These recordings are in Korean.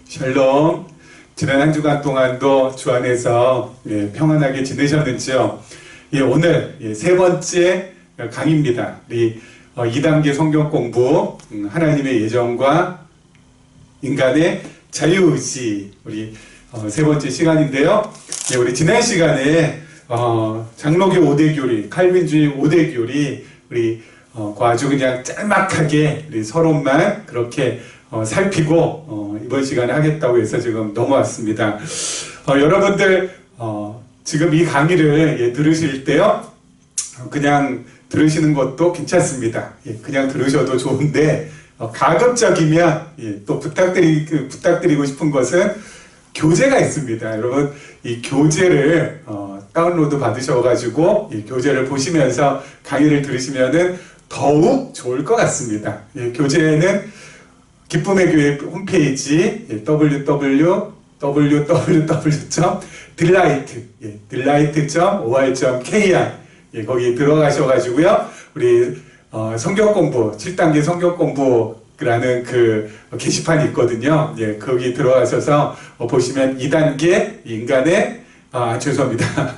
샬롬. 지난 한 주간 동안도 주 안에서 평안하게 지내셨는지요? 오늘 세 번째 강의입니다. 우리 2단계 성경 공부, 하나님의 예정과 인간의 자유의지, 우리 세 번째 시간인데요. 우리 지난 시간에 장로교 5대 교리, 칼빈주의 5대 교리, 우리 아주 그냥 짤막하게 우리 서론만 그렇게 살피고 이번 시간에 하겠다고 해서 지금 넘어왔습니다. 여러분들 지금 이 강의를 들으실 때요, 그냥 들으시는 것도 괜찮습니다. 그냥 들으셔도 좋은데 가급적이면 또 부탁드리고 싶은 것은 교재가 있습니다. 여러분 이 교재를 다운로드 받으셔가지고 이 교재를 보시면서 강의를 들으시면은 더욱 좋을 것 같습니다. 교재는 기쁨의 교회 홈페이지 www.delight.or.kr 거기 들어가셔가지고요, 우리 성경 공부 7단계 성경 공부라는 그 게시판이 있거든요. 거기 들어가셔서 보시면 2단계 인간의 죄송합니다.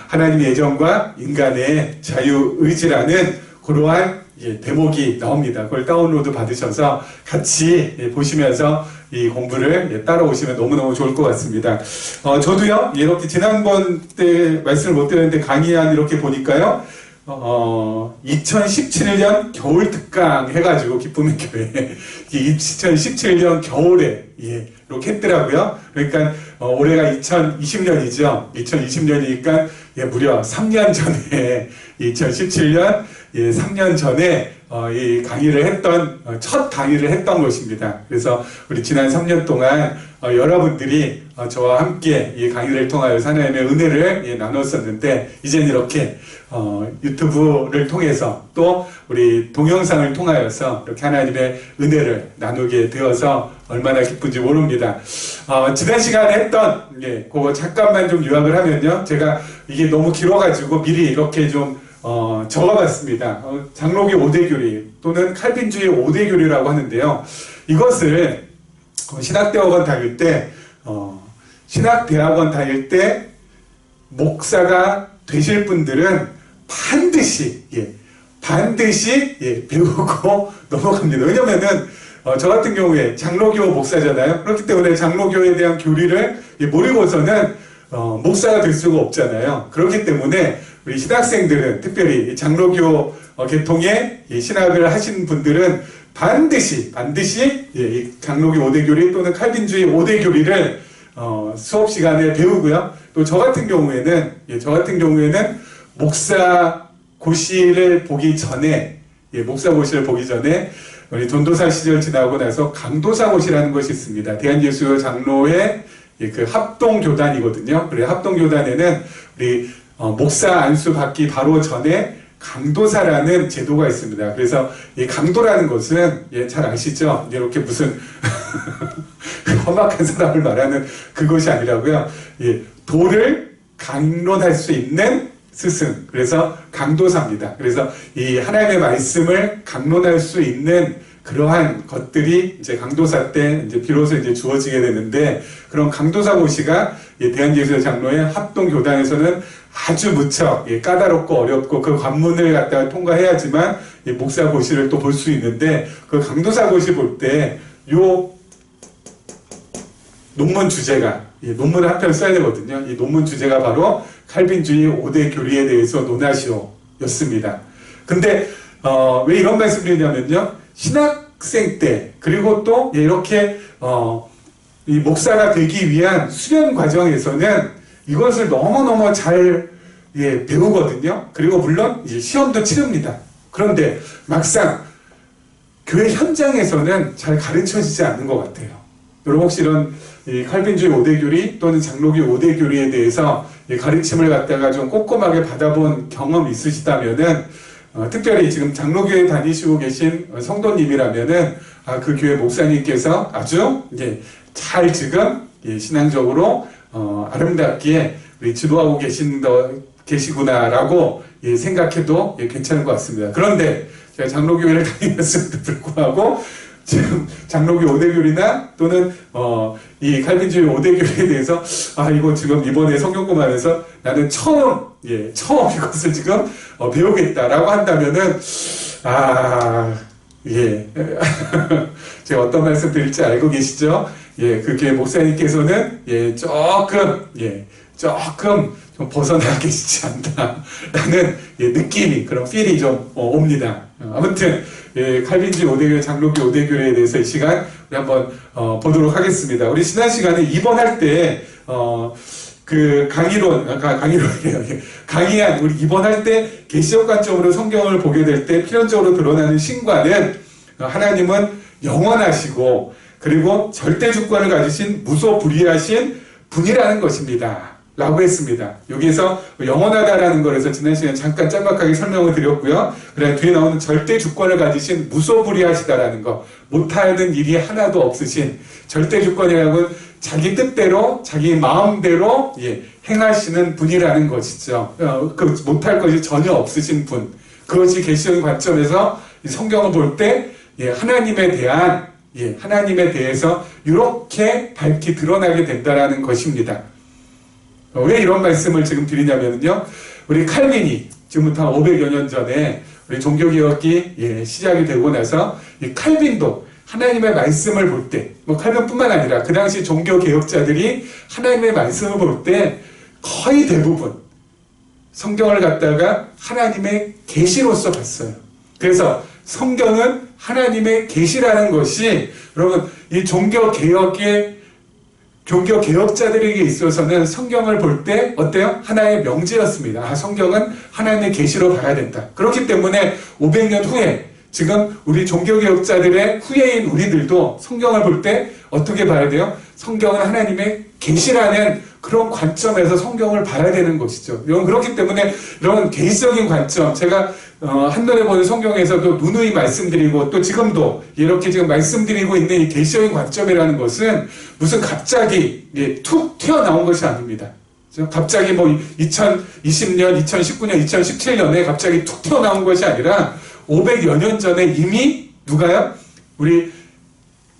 하나님의 예정과 인간의 자유의지라는 그러한 대목이 나옵니다. 그걸 다운로드 받으셔서 같이 보시면서 이 공부를 따라오시면 너무너무 좋을 것 같습니다. 저도요, 이렇게 지난번 때 말씀을 못 드렸는데 강의안 이렇게 보니까요, 2017년 겨울 특강 해가지고 기쁨의 교회 2017년 겨울에 이렇게 했더라고요. 그러니까 올해가 2020년이죠. 2020년이니까 무려 3년 전에 2017년 3년 전에 이 강의를 했던 첫 강의를 했던 것입니다. 그래서 우리 지난 3년 동안 여러분들이 저와 함께 이 강의를 통하여 하나님의 은혜를 나눴었는데, 이제는 이렇게 유튜브를 통해서 또 우리 동영상을 통하여서 이렇게 하나님의 은혜를 나누게 되어서 얼마나 기쁜지 모릅니다. 지난 시간에 했던 그거 잠깐만 좀 요약을 하면요, 제가 이게 너무 길어가지고 미리 이렇게 좀 적어봤습니다. 장로교 5대 교리 또는 칼빈주의 5대 교리라고 하는데요, 이것을 신학대학원 다닐 때 목사가 되실 분들은 반드시 배우고 넘어갑니다. 왜냐면은 저 같은 경우에 장로교 목사잖아요. 그렇기 때문에 장로교에 대한 교리를 모르고서는 목사가 될 수가 없잖아요. 그렇기 때문에 우리 신학생들은, 특별히 장로교 계통의 신학을 하신 분들은 반드시 이 장로교 5대 교리 또는 칼빈주의 5대 교리를 수업 시간에 배우고요. 또 저 같은 경우에는 목사고시를 보기 전에 우리 전도사 시절 지나고 나서 강도사고시라는 것이 있습니다. 대한예수교 장로의 그 합동교단이거든요. 그래, 합동교단에는 우리 목사 안수 받기 바로 전에 강도사라는 제도가 있습니다. 그래서 이 강도라는 것은 잘 아시죠? 이렇게 무슨 험악한 사람을 말하는 그것이 아니라고요. 도를 강론할 수 있는 스승, 그래서 강도사입니다. 그래서 이 하나님의 말씀을 강론할 수 있는 그러한 것들이 이제 강도사 때 이제 비로소 이제 주어지게 되는데, 그런 강도사 고시가 대한예수교 장로의 합동교단에서는 아주 무척 까다롭고 어렵고 그 관문을 갖다가 통과해야지만 목사 고시를 또 볼 수 있는데, 그 강도사 고시 볼 때 요 논문 주제가, 논문을 한 편 써야 되거든요. 이 논문 주제가 바로 칼빈주의 5대 교리에 대해서 논하시오 였습니다. 근데 왜 이런 말씀 드리냐면요, 신학생 때, 그리고 또 이렇게 이 목사가 되기 위한 수련 과정에서는 이것을 너무너무 잘 배우거든요. 그리고 물론 이제 시험도 치릅니다. 그런데 막상 교회 현장에서는 잘 가르쳐지지 않는 것 같아요. 여러분 혹시 이런 이 칼빈주의 5대 교리 또는 장로교 5대 교리에 대해서 가르침을 갖다가 좀 꼼꼼하게 받아본 경험 있으시다면은, 특별히 지금 장로교에 다니시고 계신 성도님이라면은 그 교회 목사님께서 아주 잘 지금 신앙적으로 아름답게 우리 지도하고 계시구나라고 생각해도 괜찮을 것 같습니다. 그런데 제가 장로교회를 다니면서도 불구하고 지금 장로교 5대 교리나 또는 이 칼빈주의 5대 교리에 대해서 이거 지금 이번에 성경 공부하면서 나는 처음 이것을 지금 배우겠다라고 한다면은 제가 어떤 말씀 드릴지 알고 계시죠? 그게 목사님께서는 조금 좀 벗어나 계시지 않나라는 느낌이, 그런 필이 좀 옵니다. 아무튼 칼빈주의 5대교회, 장로교 5대교회에 대해서 이 시간 우리 한번 보도록 하겠습니다. 우리 지난 시간에 입원할 때 그 강의한 우리 입원할 때 계시적 관점으로 성경을 보게 될 때 필연적으로 드러나는 신과는 하나님은 영원하시고 그리고 절대 주권을 가지신 무소불위하신 분이라는 것입니다 라고 했습니다. 여기에서 영원하다라는 거에서 지난 시간에 잠깐 짤막하게 설명을 드렸고요. 그다음에 뒤에 나오는 절대 주권을 가지신 무소불위하시다라는 거, 못하는 일이 하나도 없으신, 절대 주권이라는 건 자기 뜻대로 자기 마음대로 행하시는 분이라는 것이죠. 못할 것이 전혀 없으신 분, 그것이 계시적인 관점에서 성경을 볼 때 하나님에 대해서 이렇게 밝히 드러나게 된다라는 것입니다. 왜 이런 말씀을 지금 드리냐면요, 우리 칼빈이 지금부터 한 500여 년 전에 우리 종교개혁이 시작이 되고 나서 이 칼빈도 하나님의 말씀을 볼 때, 칼빈뿐만 아니라 그 당시 종교개혁자들이 하나님의 말씀을 볼 때 거의 대부분 성경을 갖다가 하나님의 계시로서 봤어요. 그래서 성경은 하나님의 계시라는 것이, 여러분, 이 종교개혁자들에게 있어서는 성경을 볼 때 어때요? 하나의 명제였습니다. 성경은 하나님의 계시로 봐야 된다. 그렇기 때문에 500년 후에 지금 우리 종교개혁자들의 후예인 우리들도 성경을 볼 때 어떻게 봐야 돼요? 성경은 하나님의 계시라는 그런 관점에서 성경을 봐야 되는 것이죠. 여러분, 그렇기 때문에 이런 계시적인 관점, 제가 한눈에 보는 성경에서도 누누이 말씀드리고 또 지금도 이렇게 지금 말씀드리고 있는 이 계시적인 관점이라는 것은 무슨 갑자기 툭 튀어나온 것이 아닙니다. 갑자기 2020년, 2019년, 2017년에 갑자기 툭 튀어나온 것이 아니라 500여 년 전에 이미 누가요? 우리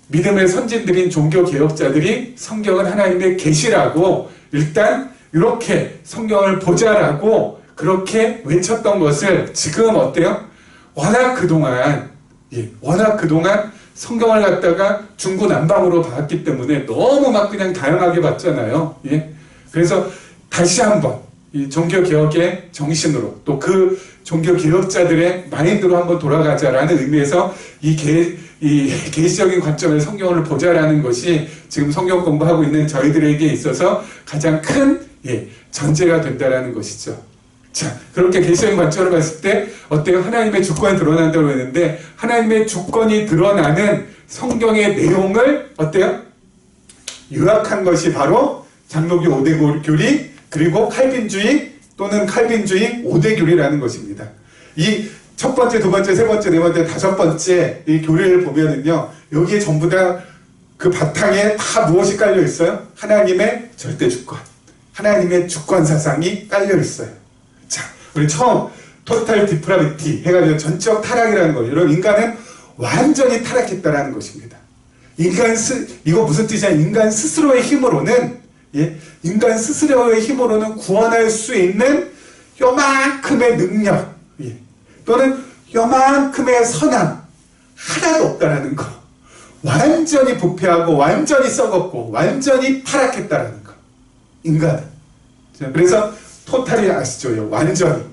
믿음의 선진들인 종교개혁자들이 성경은 하나님의 계시라고 일단 이렇게 성경을 보자라고 그렇게 외쳤던 것을 지금 어때요? 워낙 그동안 성경을 갖다가 중구난방으로 봤기 때문에 너무 막 그냥 다양하게 봤잖아요. 그래서 다시 한번 이 종교개혁의 정신으로 또 그 종교개혁자들의 마인드로 한번 돌아가자라는 의미에서 이 계시적인 관점에서 성경을 보자라는 것이 지금 성경 공부하고 있는 저희들에게 있어서 가장 큰 전제가 된다라는 것이죠. 자, 그렇게 계시적인 관점으로 봤을 때 어때요? 하나님의 주권이 드러난다고 했는데 하나님의 주권이 드러나는 성경의 내용을 어때요? 요약한 것이 바로 장로교 5대 교리 그리고 칼빈주의 또는 칼빈주의 5대 교리라는 것입니다. 이 첫 번째, 두 번째, 세 번째, 네 번째, 다섯 번째 이 교리를 보면은요, 여기에 전부 다 그 바탕에 다 무엇이 깔려 있어요? 하나님의 절대 주권, 하나님의 주권 사상이 깔려 있어요. 자, 우리 처음 토탈 디프라비티 해가지고 전적 타락이라는 거예요. 여러분, 인간은 완전히 타락했다라는 것입니다. 이거 무슨 뜻이냐? 인간 스스로의 힘으로는 구원할 수 있는 요만큼의 능력, 또는 요만큼의 선함 하나도 없다라는 거. 완전히 부패하고 완전히 썩었고 완전히 타락했다라는 거. 인간은. 그래서 토탈이 아시죠? 완전히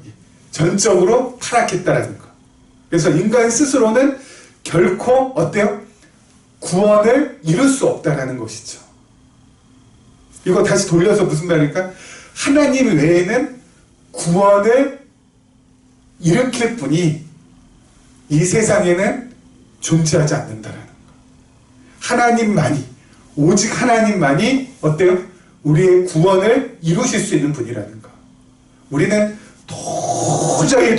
전적으로 타락했다라는 거. 그래서 인간 스스로는 결코 어때요? 구원을 이룰 수 없다라는 것이죠. 이거 다시 돌려서 무슨 말일까? 하나님 외에는 구원을 일으킬 분이 이 세상에는 존재하지 않는다라는 거. 하나님만이, 오직 하나님만이 어때요? 우리의 구원을 이루실 수 있는 분이라는 거. 우리는 도저히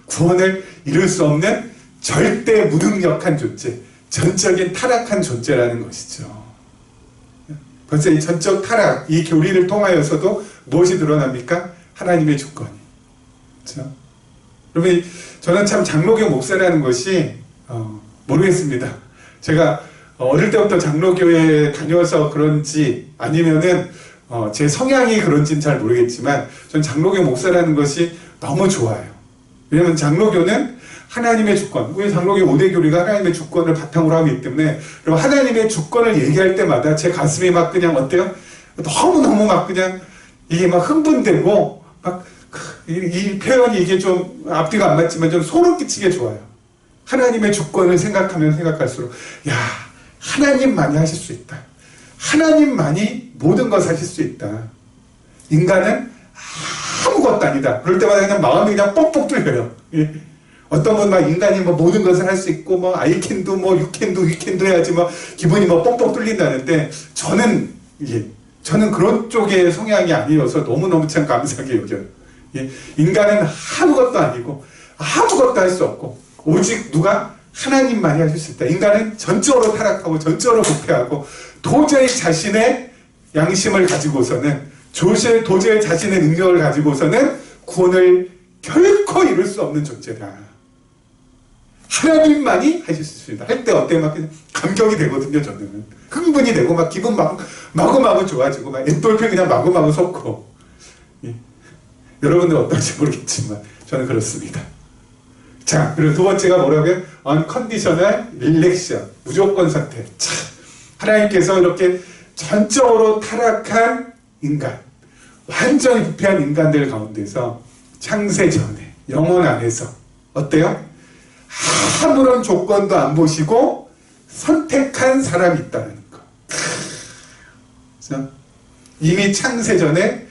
구원을 이룰 수 없는 절대 무능력한 존재, 전적인 타락한 존재라는 것이죠. 벌써 이 전적 타락, 이 교리를 통하여서도 무엇이 드러납니까? 하나님의 주권이. 그렇죠? 여러분, 저는 참 장로교 목사라는 것이 모르겠습니다. 제가 어릴 때부터 장로교회에 다녀서 그런지 아니면은 제 성향이 그런지는 잘 모르겠지만 전 장로교 목사라는 것이 너무 좋아요. 왜냐면 장로교는 하나님의 주권, 우리 장로교 5대 교리가 하나님의 주권을 바탕으로 하고 있기 때문에, 그리고 하나님의 주권을 얘기할 때마다 제 가슴이 막 그냥 어때요? 너무너무 막 그냥 이게 막 흥분되고 막 이 표현이 이게 좀 앞뒤가 안 맞지만 좀 소름 끼치게 좋아요. 하나님의 주권을 생각하면 생각할수록 야, 하나님만이 하실 수 있다. 하나님만이 모든 것을 하실 수 있다. 인간은 아무것도 아니다. 그럴 때마다 그냥 마음이 그냥 뻑뻑 뚫려요. 예. 어떤 분 막 인간이 뭐 모든 것을 할 수 있고 뭐 I can do 뭐 you can do we can do 해야지 뭐 기분이 뭐 뻑뻑 뚫린다는데 저는 그런 쪽의 성향이 아니어서 너무너무 참 감사하게 여겨요. 예. 인간은 아무것도 아니고 아무것도 할 수 없고 오직 누가 하나님만이 하실 수 있다. 인간은 전적으로 타락하고 전적으로 부패하고 도저히 자신의 양심을 가지고서는 도저히 자신의 능력을 가지고서는 구원을 결코 이룰 수 없는 존재다. 하나님만이 하실 수 있습니다. 할 때 어때? 막 감격이 되거든요. 저는 흥분이 되고 막 기분 마구마구 좋아지고 막 엔돌핀 그냥 마구마구 솟고. 예. 여러분들 어떤지 모르겠지만 저는 그렇습니다. 자, 그리고 두 번째가 뭐라고요? unconditional election, 무조건 선택. 참, 하나님께서 이렇게 전적으로 타락한 인간, 완전히 부패한 인간들 가운데서 창세 전에 영혼 안에서 어때요? 아무런 조건도 안 보시고 선택한 사람이 있다는 거. 그래서 이미 창세 전에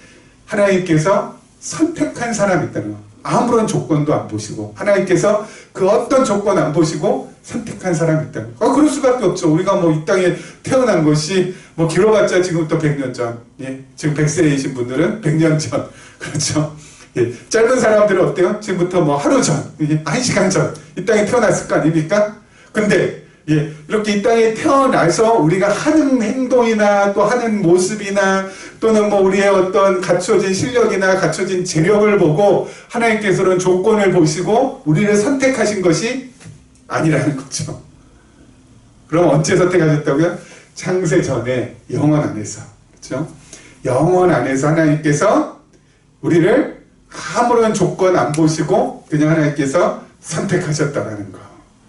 하나님께서 선택한 사람이 있다는 거. 아무런 조건도 안 보시고 하나님께서 그 어떤 조건 안 보시고 선택한 사람이 있다는 거. 그럴 수밖에 없죠. 우리가 뭐 이 땅에 태어난 것이 뭐 길어봤자 지금부터 100년 전, 예, 지금 100세이신 분들은 100년 전, 그렇죠. 예, 짧은 사람들은 어때요? 지금부터 뭐 하루 전, 1시간 전 이 땅에 태어났을 거 아닙니까? 근데 예, 이렇게 이 땅에 태어나서 우리가 하는 행동이나 또 하는 모습이나 또는 뭐 우리의 어떤 갖춰진 실력이나 갖춰진 재력을 보고 하나님께서는 조건을 보시고 우리를 선택하신 것이 아니라는 거죠. 그럼 언제 선택하셨다고요? 창세 전에 영혼 안에서. 그렇죠? 영혼 안에서 하나님께서 우리를 아무런 조건 안 보시고 그냥 하나님께서 선택하셨다는 거.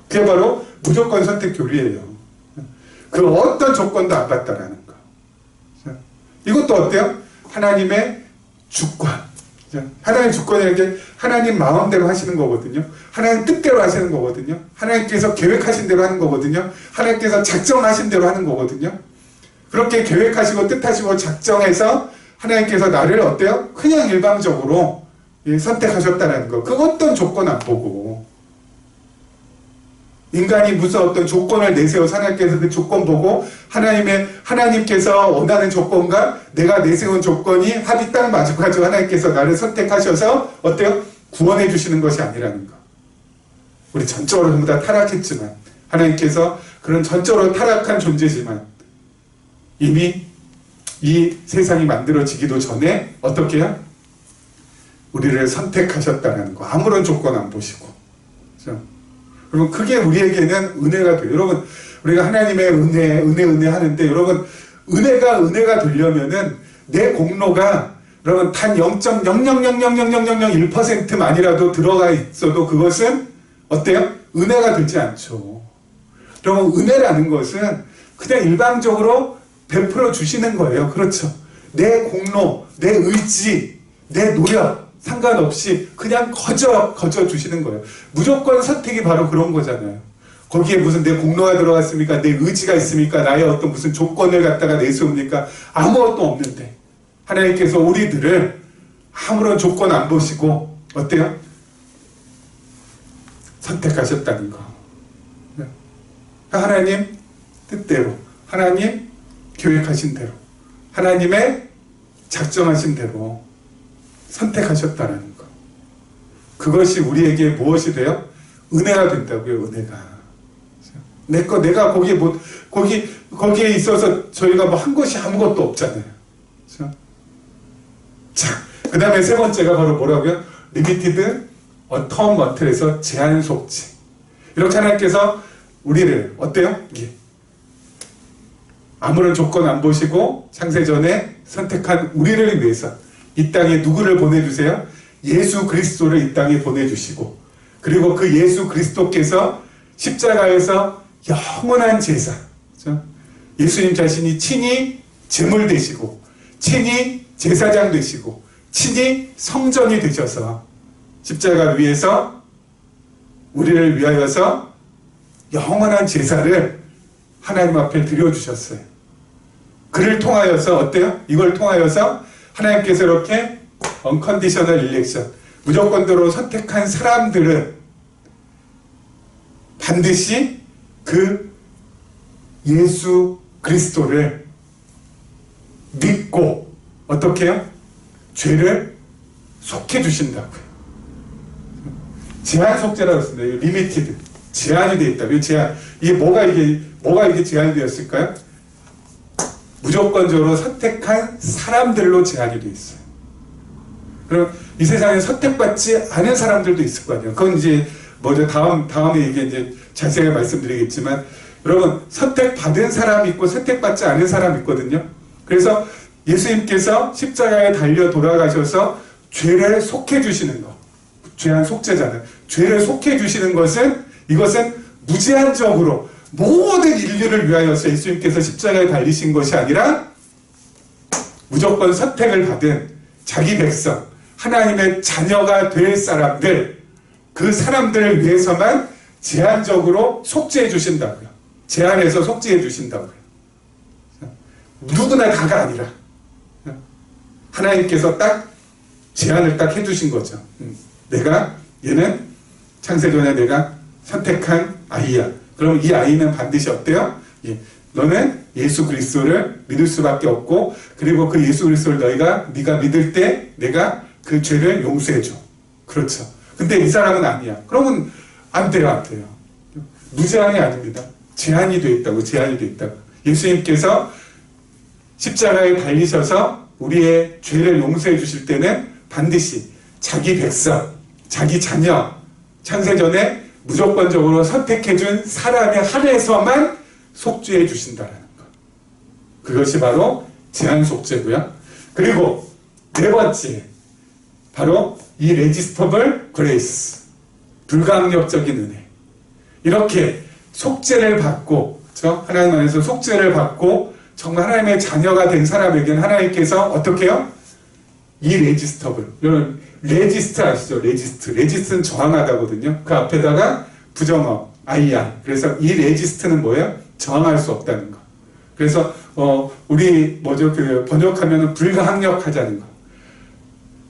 그게 바로 무조건 선택 교리예요. 그 어떤 조건도 안 받다라는 거. 이것도 어때요? 하나님의 주권. 하나님의 주권이라는 게 하나님 마음대로 하시는 거거든요. 하나님 뜻대로 하시는 거거든요. 하나님께서 계획하신 대로 하는 거거든요. 하나님께서 작정하신 대로 하는 거거든요. 그렇게 계획하시고 뜻하시고 작정해서 하나님께서 나를 어때요? 그냥 일방적으로 선택하셨다는 거. 그 어떤 조건 안 보고. 인간이 무슨 어떤 조건을 내세워서 하나님께서 그 조건 보고 하나님께서 원하는 조건과 내가 내세운 조건이 합이 딱 맞아가지고 하나님께서 나를 선택하셔서 어때요? 구원해 주시는 것이 아니라는 거. 우리 전적으로 전부 다 타락했지만 하나님께서 그런 전적으로 타락한 존재지만 이미 이 세상이 만들어지기도 전에 어떻게 해요? 우리를 선택하셨다는 거. 아무런 조건 안 보시고. 그렇죠? 그러면 그게 우리에게는 은혜가 돼요. 여러분, 우리가 하나님의 은혜 하는데, 여러분, 은혜가 되려면은 내 공로가 여러분 단 0.0000001%만이라도 들어가 있어도 그것은 어때요? 은혜가 되지 않죠. 여러분, 은혜라는 것은 그냥 일방적으로 베풀어 주시는 거예요. 그렇죠. 내 공로, 내 의지, 내 노력, 상관없이 그냥 거저 주시는 거예요. 무조건 선택이 바로 그런 거잖아요. 거기에 무슨 내 공로가 들어갔습니까? 내 의지가 있습니까? 나의 어떤 무슨 조건을 갖다가 내세웁니까? 아무것도 없는데 하나님께서 우리들을 아무런 조건 안 보시고 어때요? 선택하셨다는 거. 하나님 뜻대로, 하나님 계획하신 대로, 하나님의 작정하신 대로 선택하셨다는 거. 그것이 우리에게 무엇이 돼요? 은혜가 된다고요. 은혜가. 내가 거기에 있어서 저희가 뭐 한 것이 아무것도 없잖아요. 그렇죠? 자, 그 다음에 세 번째가 바로 뭐라고요? 리미티드 어텀먼트에서 제한 속죄. 이렇게 하나님께서 우리를 어때요? 예. 아무런 조건 안 보시고 창세전에 선택한 우리를 위해서 이 땅에 누구를 보내주세요? 예수 그리스도를 이 땅에 보내주시고, 그리고 그 예수 그리스도께서 십자가에서 영원한 제사, 그렇죠? 예수님 자신이 친히 제물 되시고 친히 제사장 되시고 친히 성전이 되셔서 십자가 위에서 우리를 위하여서 영원한 제사를 하나님 앞에 드려주셨어요. 그를 통하여서 어때요? 이걸 통하여서 하나님께서 이렇게 unconditional election, 무조건대로 선택한 사람들은 반드시 그 예수 그리스도를 믿고 어떻게 해요? 죄를 속해 주신다고요. 제한 속죄라고 했습니다. 리미티드. 제한이 되어 있다. 제한. 뭐가 이게 제한이 되었을까요? 무조건적으로 선택한 사람들로 제한이 되어 있어요. 그럼 이 세상에 선택받지 않은 사람들도 있을 거 아니에요. 그건 이제 뭐죠? 다음에 이게 이제 자세히 말씀드리겠지만, 여러분, 선택받은 사람이 있고 선택받지 않은 사람이 있거든요. 그래서 예수님께서 십자가에 달려 돌아가셔서 죄를 속해 주시는 것. 죄한 속죄잖아요. 죄를 속해 주시는 것은, 이것은 무제한적으로 모든 인류를 위하여서 예수님께서 십자가에 달리신 것이 아니라 무조건 선택을 받은 자기 백성, 하나님의 자녀가 될 사람들, 그 사람들을 위해서만 제한적으로 속죄해 주신다고요. 제한해서 속죄해 주신다고요. 누구나 다가 아니라 하나님께서 딱 제한을 딱 해주신 거죠. 얘는 창세전에 내가 선택한 아이야. 그럼 이 아이는 반드시 어때요? 너는 예수 그리스도를 믿을 수밖에 없고, 그리고 그 예수 그리스도를 네가 믿을 때 내가 그 죄를 용서해줘. 그렇죠. 근데 이 사람은 아니야. 그러면 안 돼요. 무제한이 아닙니다. 제한이 돼 있다고. 제한이 돼 있다고. 예수님께서 십자가에 달리셔서 우리의 죄를 용서해 주실 때는 반드시 자기 백성, 자기 자녀, 창세전에 무조건적으로 선택해준 사람에 한해서만 속죄해 주신다는 것. 그것이 바로 제한 속죄고요. 그리고 네 번째, 바로 이 레지스터블 그레이스, 불가항력적인 은혜. 이렇게 속죄를 받고, 그렇죠? 하나님 안에서 속죄를 받고 정말 하나님의 자녀가 된 사람에게는 하나님께서 어떻게 해요? 이 레지스터블, 여러분 레지스트 아시죠? 레지스트는 저항하다거든요. 그 앞에다가 부정어 아이야. 그래서 이 레지스트는 뭐예요? 저항할 수 없다는 거. 그래서 우리 그 번역하면은 불가항력하자는 거.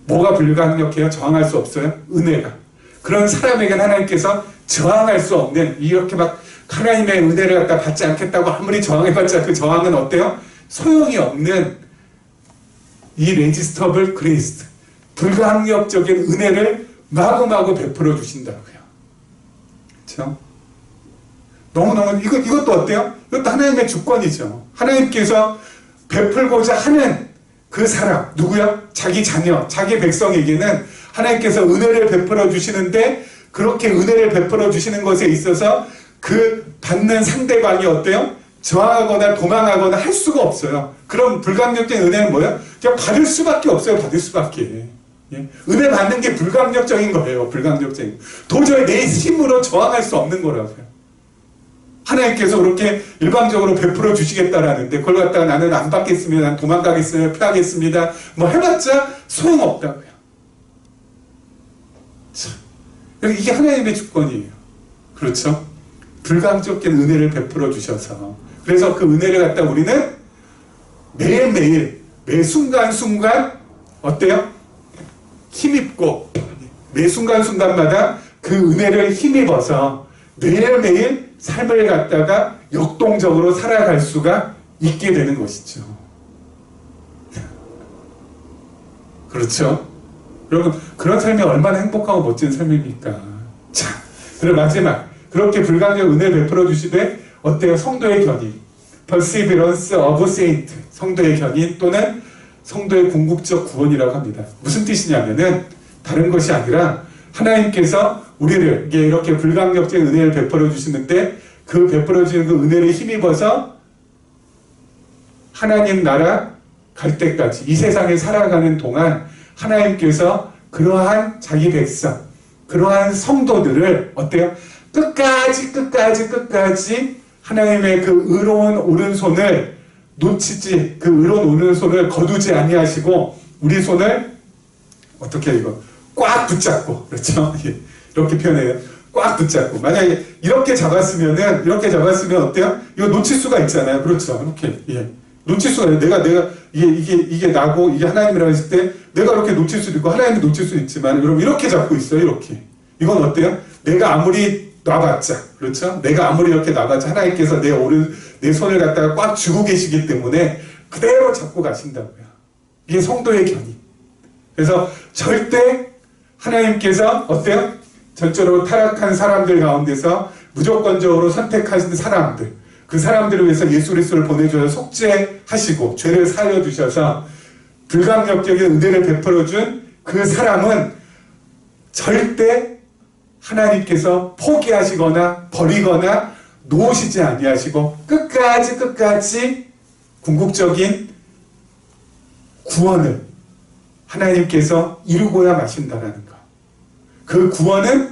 뭐가 불가항력해요? 저항할 수 없어요? 은혜가. 그런 사람에게는 하나님께서 저항할 수 없는, 이렇게 막 하나님의 은혜를 갖다 받지 않겠다고 아무리 저항해봤자 그 저항은 어때요? 소용이 없는 이 레지스터블 그레이스, 불가항력적인 은혜를 마구마구 베풀어 주신다고요. 그렇죠? 너무너무 이것도 어때요? 이것도 하나님의 주권이죠. 하나님께서 베풀고자 하는 그 사람, 누구야? 자기 자녀, 자기 백성에게는 하나님께서 은혜를 베풀어 주시는데, 그렇게 은혜를 베풀어 주시는 것에 있어서 그 받는 상대방이 어때요? 저항하거나 도망하거나 할 수가 없어요. 그럼 불가항력적인 은혜는 뭐예요? 그냥 받을 수밖에 없어요. 받을 수밖에. 예? 은혜 받는 게 불가항력적인 거예요. 불가항력적인. 도저히 내 힘으로 저항할 수 없는 거라고요. 하나님께서 그렇게 일방적으로 베풀어 주시겠다라는데, 그걸 갖다가 나는 안 받겠습니다. 난 도망가겠습니다. 피하겠습니다. 뭐 해봤자 소용없다고요. 참. 이게 하나님의 주권이에요. 그렇죠? 불가항적인 은혜를 베풀어 주셔서, 그래서 그 은혜를 갖다 우리는 매일매일, 매 순간순간 어때요? 힘입고, 매 순간순간마다 그 은혜를 힘입어서 매일매일 삶을 갖다가 역동적으로 살아갈 수가 있게 되는 것이죠. 그렇죠? 여러분, 그런 삶이 얼마나 행복하고 멋진 삶입니까? 자, 그리고 마지막, 그렇게 불가항력 은혜 베풀어 주시되 어때요? 성도의 견인, perseverance of saint, 성도의 견인 또는 성도의 궁극적 구원이라고 합니다. 무슨 뜻이냐면은 다른 것이 아니라 하나님께서 우리를 이렇게 불가항력적인 은혜를 베풀어 주시는데, 그 베풀어지는 그 은혜를 힘입어서 하나님 나라 갈 때까지 이 세상에 살아가는 동안 하나님께서 그러한 자기 백성, 그러한 성도들을 어때요? 끝까지 하나님의 그 의로운 오른손을 놓치지, 그 의로운 오른손을 거두지 아니하시고 우리 손을 어떻게 이거 꽉 붙잡고, 그렇죠? 이렇게 표현해요. 꽉 붙잡고. 만약에 이렇게 잡았으면 어때요? 이거 놓칠 수가 있잖아요. 그렇죠? 이렇게, 놓칠 수가 있어요. 내가, 이게 나고, 이게 하나님이라고 했을 때, 내가 이렇게 놓칠 수도 있고, 하나님이 놓칠 수도 있지만, 여러분, 이렇게 잡고 있어요. 이렇게. 이건 어때요? 내가 아무리 놔봤자, 그렇죠? 내가 아무리 이렇게 놔봤자, 하나님께서 내 손을 갖다가 꽉 쥐고 계시기 때문에, 그대로 잡고 가신다고요. 이게 성도의 견인. 그래서 절대 하나님께서 어때요? 전적으로 타락한 사람들 가운데서 무조건적으로 선택하신 사람들, 그 사람들을 위해서 예수 그리스도를 보내주셔서 속죄하시고 죄를 살려주셔서 불강력적인 은혜를 베풀어준 그 사람은 절대 하나님께서 포기하시거나 버리거나 놓으시지 아니하시고 끝까지 궁극적인 구원을 하나님께서 이루고야 마신다라는 것. 그 구원은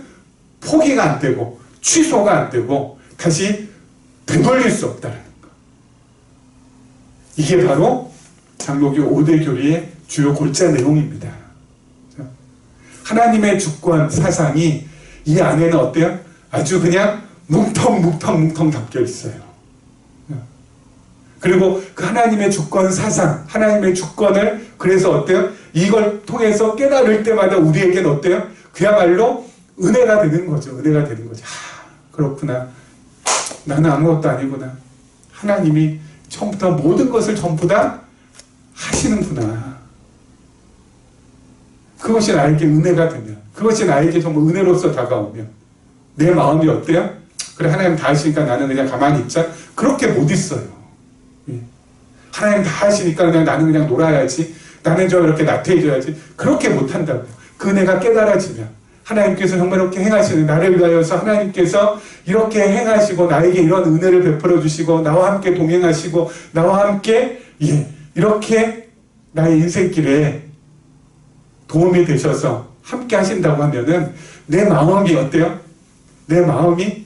포기가 안 되고 취소가 안 되고 다시 되돌릴 수 없다는 것. 이게 바로 장로교 5대 교리의 주요 골자 내용입니다. 하나님의 주권 사상이 이 안에는 어때요? 아주 그냥 뭉텅 담겨 있어요. 그리고 그 하나님의 주권 사상, 하나님의 주권을 그래서 어때요? 이걸 통해서 깨달을 때마다 우리에게는 어때요? 그야말로 은혜가 되는 거죠. 은혜가 되는 거죠. 그렇구나. 나는 아무것도 아니구나. 하나님이 처음부터 모든 것을 전부 다 하시는구나. 그것이 나에게 은혜가 되면, 그것이 나에게 정말 은혜로서 다가오면 내 마음이 어때요? 그래, 하나님 다 하시니까 나는 그냥 가만히 있자. 그렇게 못 있어요. 하나님 다 하시니까 그냥 나는 그냥 놀아야지. 나는 좀 이렇게 나태해져야지. 그렇게 못한다고요. 그 은혜가 깨달아지면 하나님께서 정말 이렇게 행하시는, 나를 위하여서 하나님께서 이렇게 행하시고 나에게 이런 은혜를 베풀어 주시고 나와 함께 동행하시고 나와 함께 이렇게 나의 인생길에 도움이 되셔서 함께 하신다고 하면은 내 마음이 어때요? 내 마음이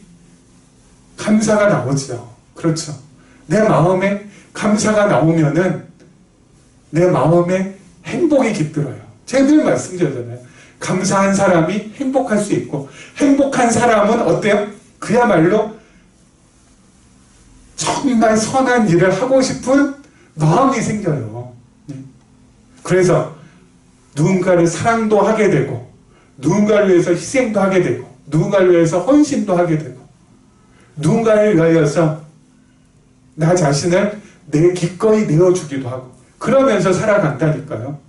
감사가 나오죠. 그렇죠. 내 마음에 감사가 나오면은 내 마음에 행복이 깃들어요. 제가 늘 말씀드리잖아요. 감사한 사람이 행복할 수 있고 행복한 사람은 어때요? 그야말로 정말 선한 일을 하고 싶은 마음이 생겨요. 그래서 누군가를 사랑도 하게 되고 누군가를 위해서 희생도 하게 되고 누군가를 위해서 헌신도 하게 되고 누군가를 위하여서 나 자신을 기꺼이 내어주기도 하고 그러면서 살아간다니까요.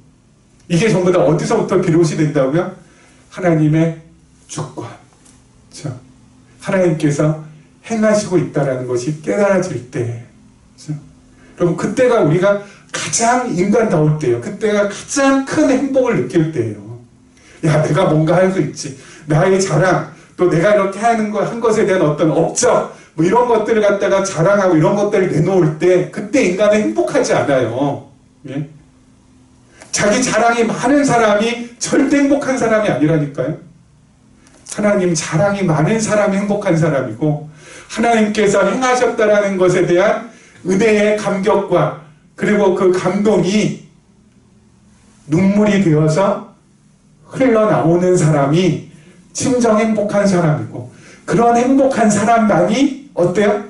이게 전부 다 어디서부터 비롯이 된다고요? 하나님의 주권. 그렇죠? 하나님께서 행하시고 있다는 것이 깨달아질 때. 그렇죠? 여러분, 그때가 우리가 가장 인간다울 때예요. 그때가 가장 큰 행복을 느낄 때예요. 야, 내가 뭔가 할 수 있지. 나의 자랑, 또 내가 이렇게 한 것에 대한 어떤 업적, 뭐 이런 것들을 갖다가 자랑하고 이런 것들을 내놓을 때, 그때 인간은 행복하지 않아요. 예? 자기 자랑이 많은 사람이 절대 행복한 사람이 아니라니까요. 하나님 자랑이 많은 사람이 행복한 사람이고, 하나님께서 행하셨다라는 것에 대한 은혜의 감격과 그리고 그 감동이 눈물이 되어서 흘러나오는 사람이 진정 행복한 사람이고, 그런 행복한 사람만이 어때요?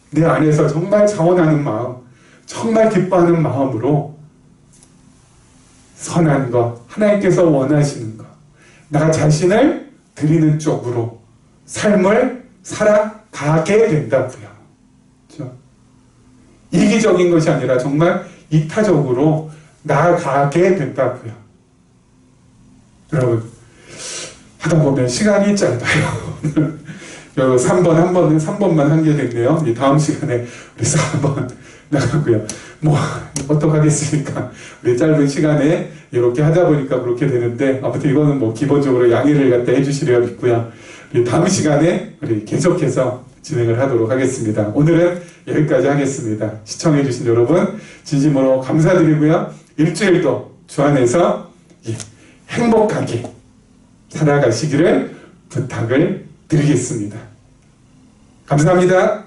내 안에서 정말 자원하는 마음, 정말 기뻐하는 마음으로 선한 것, 하나님께서 원하시는 것, 나 자신을 드리는 쪽으로 삶을 살아가게 된다고요. 그렇죠? 이기적인 것이 아니라 정말 이타적으로 나아가게 된다고요. 여러분, 하다 보면 시간이 짧아요. 3번만 한 게 됐네요. 다음 시간에 우리 4번 나가고요. 뭐 어떡하겠습니까? 우리 짧은 시간에 이렇게 하다 보니까 그렇게 되는데, 아무튼 이거는 뭐 기본적으로 양해를 갖다 해주시려 믿고요. 우리 다음 시간에 우리 계속해서 진행을 하도록 하겠습니다. 오늘은 여기까지 하겠습니다. 시청해주신 여러분 진심으로 감사드리고요. 일주일도 주 안에서 행복하게 살아가시기를 부탁을 드리겠습니다. 감사합니다.